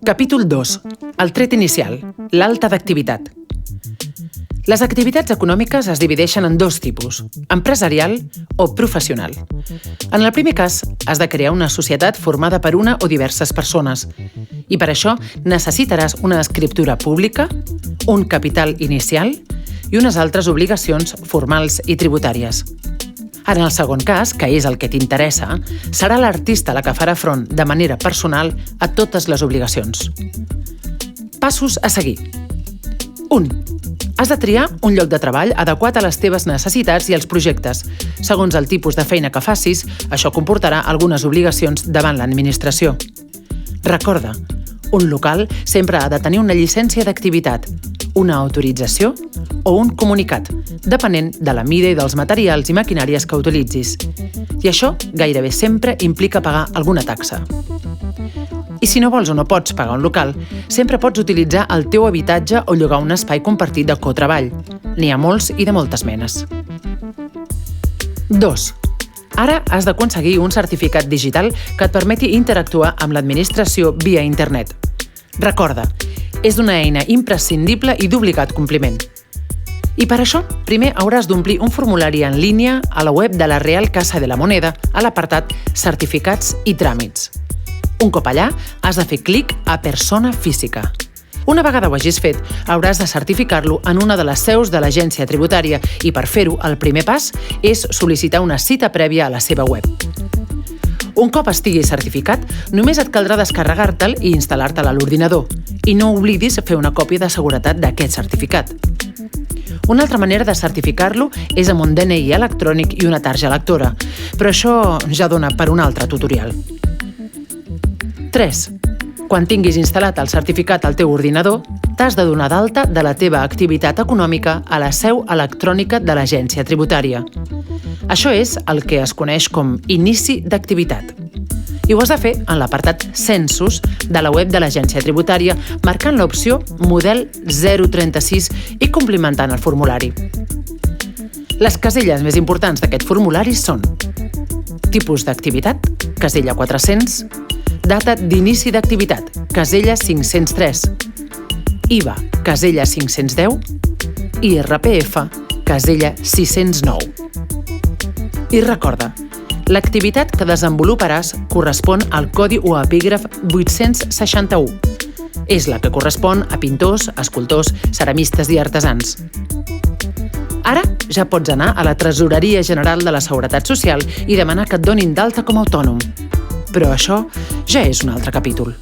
Capítol 2. El tret inicial, l'alta d'activitat. Les activitats econòmiques es divideixen en dos tipus, empresarial o professional. En el primer cas, has de crear una societat formada per una o diverses persones i per això necessitaràs una escriptura pública, un capital inicial i unes altres obligacions formals i tributàries. En el segon cas, que és el que t'interessa, serà l'artista la que farà front de manera personal a totes les obligacions. Passos a seguir. 1. Has de triar un lloc de treball adequat a les teves necessitats i als projectes. Segons el tipus de feina que facis, això comportarà algunes obligacions davant l'administració. Recorda, un local sempre ha de tenir una llicència d'activitat, una autorització o un comunicat, depenent de la mida i dels materials i maquinàries que utilitzis. I això gairebé sempre implica pagar alguna taxa. I si no vols o no pots pagar un local, sempre pots utilitzar el teu habitatge o llogar un espai compartit de cotreball. N'hi ha molts i de moltes menes. 2. Ara has d'aconseguir un certificat digital que et permeti interactuar amb l'administració via internet. Recorda, és una eina imprescindible i d'obligat compliment. I per això, primer hauràs d'omplir un formulari en línia a la web de la Real Casa de la Moneda a l'apartat Certificats i Tràmits. Un cop allà, has de fer clic a Persona física. Una vegada ho hagis fet, hauràs de certificar-lo en una de les seus de l'agència tributària i per fer-ho, el primer pas és sol·licitar una cita prèvia a la seva web. Un cop estigui certificat, només et caldrà descarregar-te'l i instal·lar-te'l a l'ordinador. I no oblidis fer una còpia de seguretat d'aquest certificat. Una altra manera de certificar-lo és amb un DNI electrònic i una tarja lectora, però això ja dona per un altre tutorial. 3. Quan tinguis instal·lat el certificat al teu ordinador, t'has de donar d'alta de la teva activitat econòmica a la seu electrònica de l'agència tributària. Això és el que es coneix com inici d'activitat. I ho has de fer en l'apartat Censos de la web de l'agència tributària, marcant l'opció Model 036 i complimentant el formulari. Les caselles més importants d'aquest formulari són tipus d'activitat, casella 400, data d'inici d'activitat, casella 503, IVA, casella 510, IRPF, casella 609. I recorda, l'activitat que desenvoluparàs correspon al codi o epígraf 861. És la que correspon a pintors, escultors, ceramistes i artesans. Ara ja pots anar a la Tresoreria General de la Seguretat Social i demanar que et donin d'alta com a autònom. Però això ja és un altre capítol.